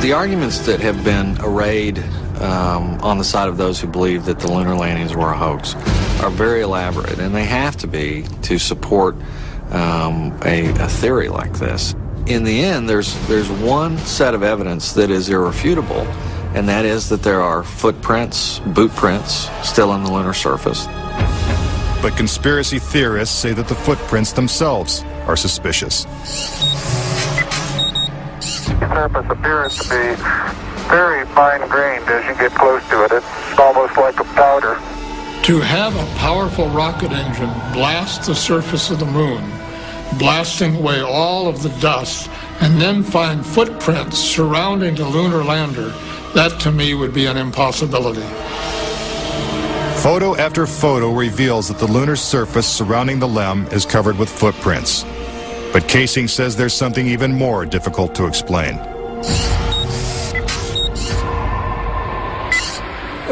The arguments that have been arrayed on the side of those who believe that the lunar landings were a hoax are very elaborate, and they have to be to support a theory like this. In the end, there's one set of evidence that is irrefutable, and that is that there are footprints, boot prints, still on the lunar surface. But conspiracy theorists say that the footprints themselves are suspicious. The surface appears to be very fine-grained as you get close to it. It's almost like a powder. To have a powerful rocket engine blast the surface of the moon, blasting away all of the dust, and then find footprints surrounding the lunar lander, that to me would be an impossibility. Photo after photo reveals that the lunar surface surrounding the LEM is covered with footprints. But Casing says there's something even more difficult to explain.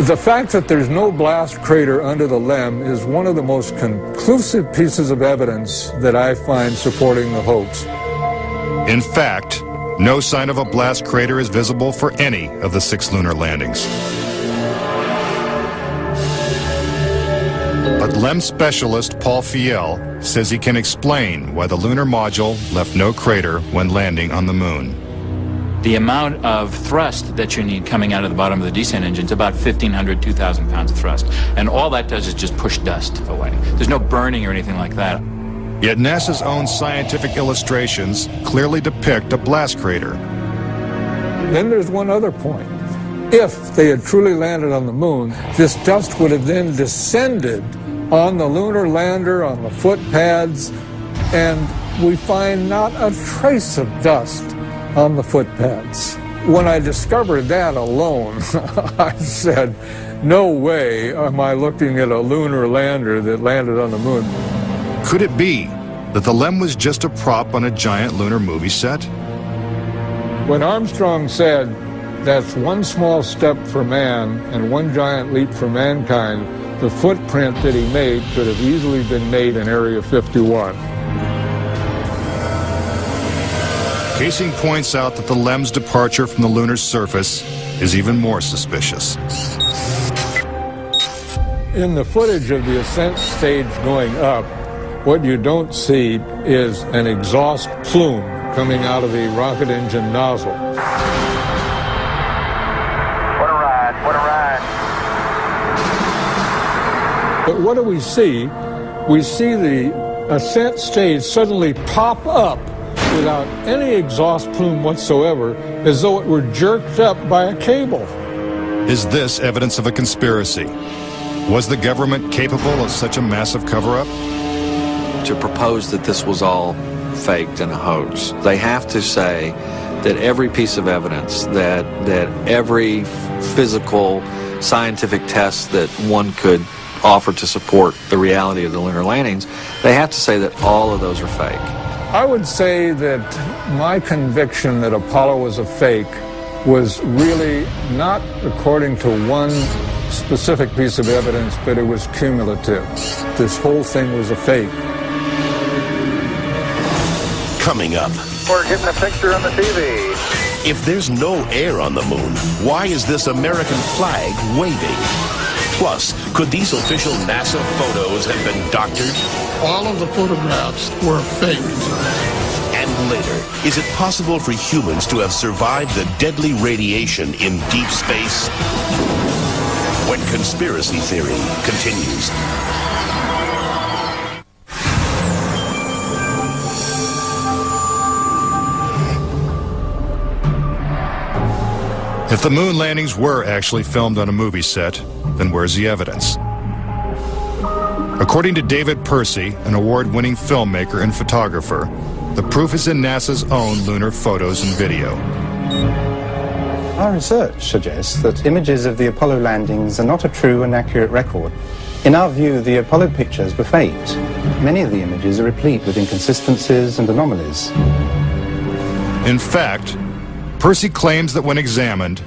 The fact that there's no blast crater under the LEM is one of the most conclusive pieces of evidence that I find supporting the hoax. In fact, no sign of a blast crater is visible for any of the 6 lunar landings. But LEM specialist Paul Fiel says he can explain why the lunar module left no crater when landing on the moon. The amount of thrust that you need coming out of the bottom of the descent engine is about 1,500, 2,000 pounds of thrust. And all that does is just push dust away. There's no burning or anything like that. Yet NASA's own scientific illustrations clearly depict a blast crater. Then there's one other point. If they had truly landed on the moon, this dust would have then descended on the lunar lander, on the foot pads, and we find not a trace of dust on the foot pads. When I discovered that alone, I said, no way am I looking at a lunar lander that landed on the moon. Could it be that the LEM was just a prop on a giant lunar movie set? When Armstrong said, that's one small step for man and one giant leap for mankind, the footprint that he made could have easily been made in Area 51. Casing points out that the LEM's departure from the lunar surface is even more suspicious. In the footage of the ascent stage going up, what you don't see is an exhaust plume coming out of the rocket engine nozzle. What a ride, what a ride. But what do we see? We see the ascent stage suddenly pop up without any exhaust plume whatsoever, as though it were jerked up by a cable. Is this evidence of a conspiracy? Was the government capable of such a massive cover-up? To propose that this was all faked and a hoax, they have to say that every piece of evidence, that every physical, scientific test that one could offer to support the reality of the lunar landings, they have to say that all of those are fake. I would say that my conviction that Apollo was a fake was really not according to one specific piece of evidence, but it was cumulative. This whole thing was a fake. Coming up. We're getting a picture on the TV. If there's no air on the moon, why is this American flag waving? Plus, could these official NASA photos have been doctored? All of the photographs were faked. And later, is it possible for humans to have survived the deadly radiation in deep space? When conspiracy theory continues. If the moon landings were actually filmed on a movie set, then where's the evidence? According to David Percy, an award-winning filmmaker and photographer, the proof is in NASA's own lunar photos and video. Our research suggests that images of the Apollo landings are not a true and accurate record. In our view, the Apollo pictures were faked. Many of the images are replete with inconsistencies and anomalies. In fact, Percy claims that when examined,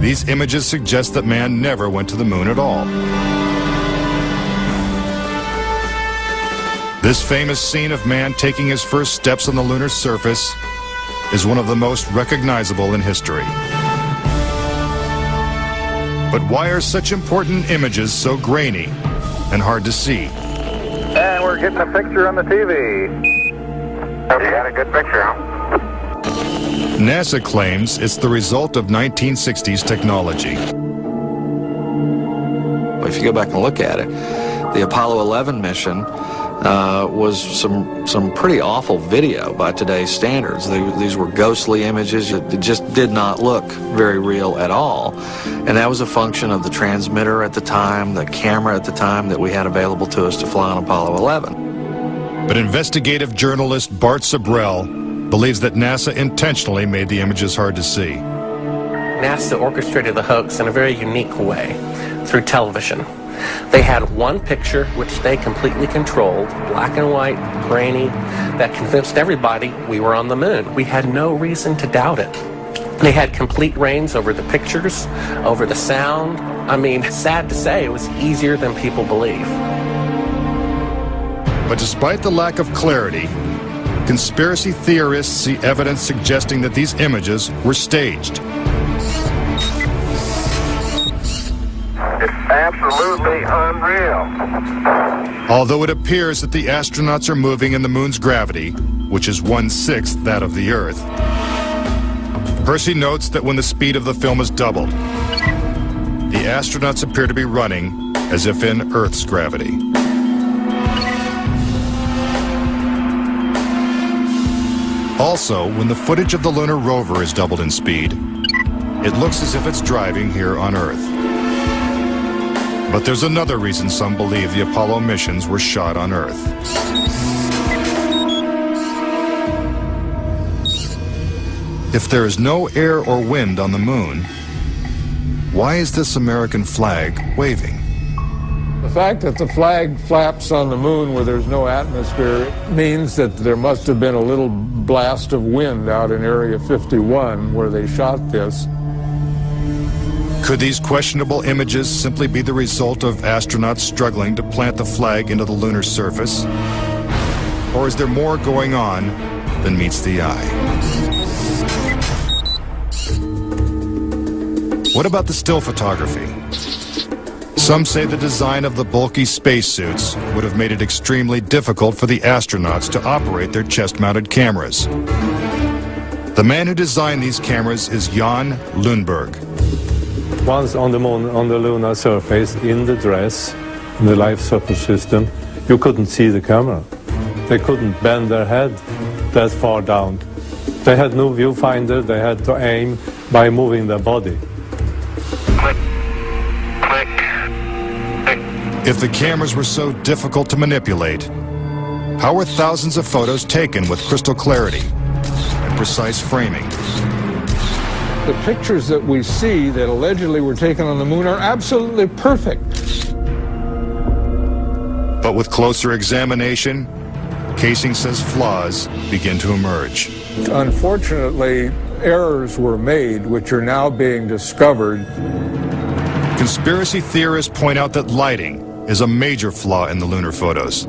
these images suggest that man never went to the moon at all. This famous scene of man taking his first steps on the lunar surface is one of the most recognizable in history. But why are such important images so grainy and hard to see? And we're getting a picture on the TV. You got a good picture, huh? NASA claims it's the result of 1960s technology. If you go back and look at it, the Apollo 11 mission was some pretty awful video by today's standards. These were ghostly images. It just did not look very real at all. And that was a function of the transmitter at the time, the camera at the time that we had available to us to fly on Apollo 11. But investigative journalist Bart Sabrell believes that NASA intentionally made the images hard to see. NASA orchestrated the hoax in a very unique way through television. They had one picture which they completely controlled, black and white, grainy, that convinced everybody we were on the moon. We had no reason to doubt it. They had complete reins over the pictures, over the sound. I mean, sad to say, it was easier than people believe. But despite the lack of clarity, conspiracy theorists see evidence suggesting that these images were staged. It's absolutely unreal. Although it appears that the astronauts are moving in the moon's gravity, which is 1/6 that of the Earth, Percy notes that when the speed of the film is doubled, the astronauts appear to be running as if in Earth's gravity. Also, when the footage of the lunar rover is doubled in speed, it looks as if it's driving here on Earth. But there's another reason some believe the Apollo missions were shot on Earth. If there is no air or wind on the moon, why is this American flag waving? The fact that the flag flaps on the moon where there's no atmosphere means that there must have been a little blast of wind out in Area 51 where they shot this. Could these questionable images simply be the result of astronauts struggling to plant the flag into the lunar surface? Or is there more going on than meets the eye? What about the still photography? Some say the design of the bulky spacesuits would have made it extremely difficult for the astronauts to operate their chest-mounted cameras. The man who designed these cameras is Jan Lundberg. Once on the moon, on the lunar surface, in the dress, in the life support system, you couldn't see the camera. They couldn't bend their head that far down. They had no viewfinder, they had to aim by moving their body. If the cameras were so difficult to manipulate, how were thousands of photos taken with crystal clarity and precise framing? The pictures that we see that allegedly were taken on the moon are absolutely perfect. But with closer examination, Casing says flaws begin to emerge. Unfortunately, errors were made which are now being discovered. Conspiracy theorists point out that lighting is a major flaw in the lunar photos.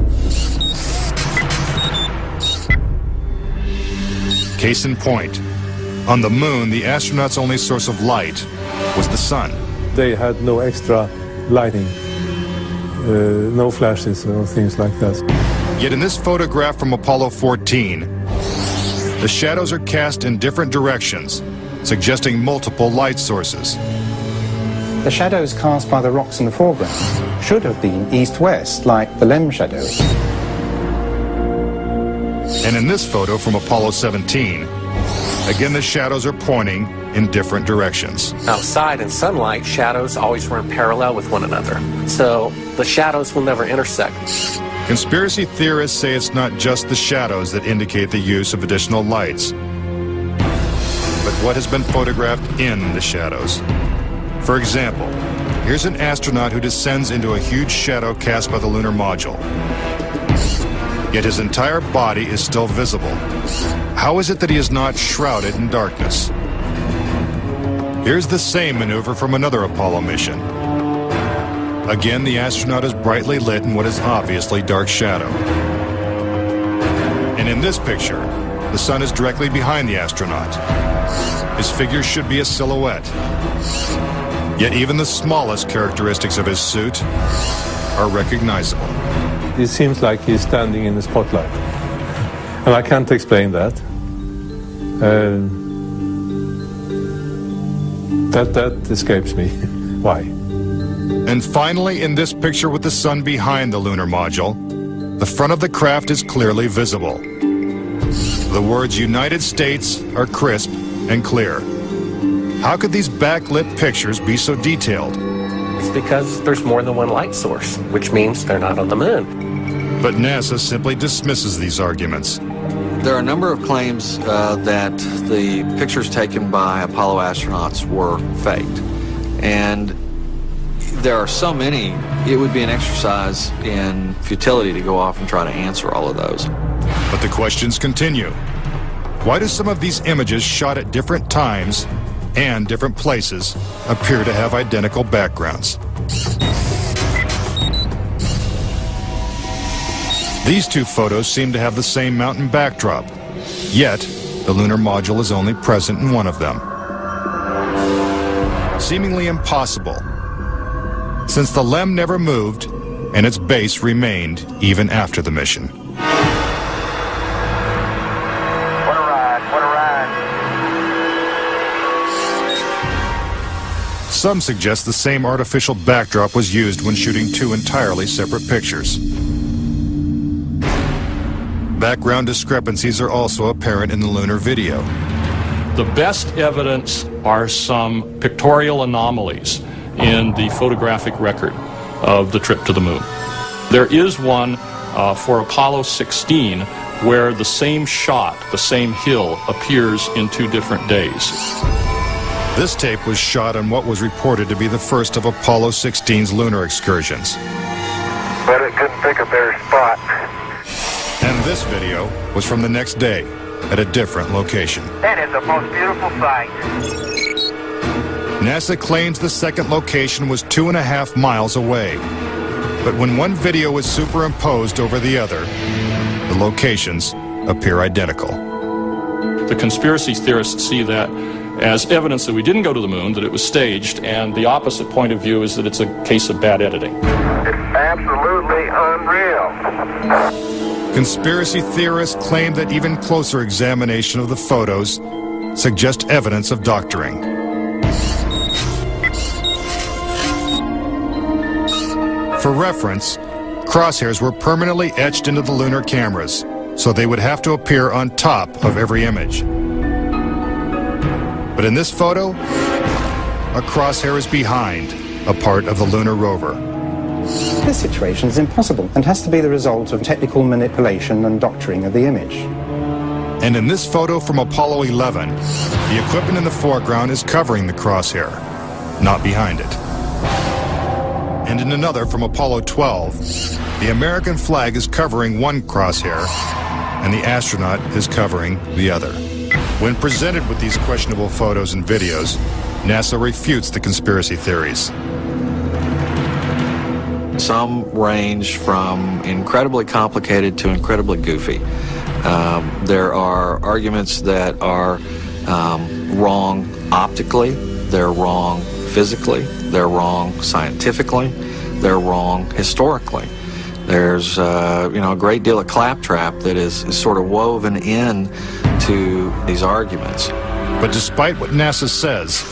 Case in point, on the moon, the astronauts' only source of light was the sun. They had no extra lighting, no flashes or things like that. Yet in this photograph from Apollo 14, the shadows are cast in different directions, suggesting multiple light sources. The shadows cast by the rocks in the foreground should have been east-west, like the LEM shadows. And in this photo from Apollo 17, again the shadows are pointing in different directions. Outside in sunlight, shadows always run parallel with one another, so the shadows will never intersect. Conspiracy theorists say it's not just the shadows that indicate the use of additional lights, but what has been photographed in the shadows. For example, here's an astronaut who descends into a huge shadow cast by the lunar module. Yet his entire body is still visible. How is it that he is not shrouded in darkness? Here's the same maneuver from another Apollo mission. Again, the astronaut is brightly lit in what is obviously dark shadow. And in this picture, the sun is directly behind the astronaut. His figure should be a silhouette. Yet even the smallest characteristics of his suit are recognizable. It seems like he's standing in the spotlight. And I can't explain that. That escapes me. Why? And finally, in this picture with the sun behind the lunar module, the front of the craft is clearly visible. The words United States are crisp and clear. How could these backlit pictures be so detailed? It's because there's more than one light source, which means they're not on the moon. But NASA simply dismisses these arguments. There are a number of claims that the pictures taken by Apollo astronauts were faked. And there are so many, it would be an exercise in futility to go off and try to answer all of those. But the questions continue. Why do some of these images shot at different times and different places appear to have identical backgrounds? These two photos seem to have the same mountain backdrop, yet the lunar module is only present in one of them. Seemingly impossible, since the LEM never moved and its base remained even after the mission. What a ride, what a ride. Some suggest the same artificial backdrop was used when shooting two entirely separate pictures. Background discrepancies are also apparent in the lunar video. The best evidence are some pictorial anomalies in the photographic record of the trip to the moon. There is one for Apollo 16 where the same shot, the same hill, appears in 2 different days. This tape was shot on what was reported to be the first of Apollo 16's lunar excursions. But it couldn't pick a better spot. And this video was from the next day at a different location. That is the most beautiful sight. NASA claims the second location was 2.5 miles away. But when one video is superimposed over the other, the locations appear identical. The conspiracy theorists see that as evidence that we didn't go to the moon, that it was staged, and the opposite point of view is that it's a case of bad editing. It's absolutely unreal. Conspiracy theorists claim that even closer examination of the photos suggest evidence of doctoring. For reference, crosshairs were permanently etched into the lunar cameras, so they would have to appear on top of every image. But in this photo, a crosshair is behind a part of the lunar rover. This situation is impossible and has to be the result of technical manipulation and doctoring of the image. And in this photo from Apollo 11, the equipment in the foreground is covering the crosshair, not behind it. And in another from Apollo 12, the American flag is covering one crosshair, and the astronaut is covering the other. When presented with these questionable photos and videos, NASA refutes the conspiracy theories. Some range from incredibly complicated to incredibly goofy. There are arguments that are wrong optically, they're wrong physically, they're wrong scientifically, they're wrong historically. There's a great deal of claptrap that is sort of woven in to these arguments. But despite what NASA says,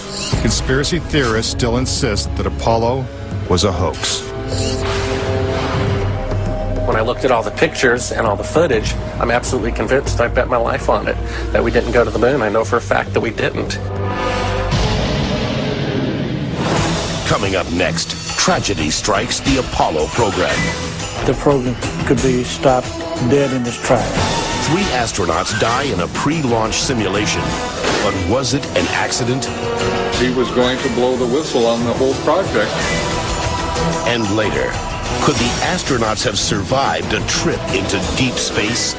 conspiracy theorists still insist that Apollo was a hoax. When I looked at all the pictures and all the footage, I'm absolutely convinced, I bet my life on it, that we didn't go to the moon. I know for a fact that we didn't. Coming up next, tragedy strikes the Apollo program. The program could be stopped dead in its tracks. 3 astronauts die in a pre-launch simulation. But was it an accident? He was going to blow the whistle on the whole project. And later, could the astronauts have survived a trip into deep space?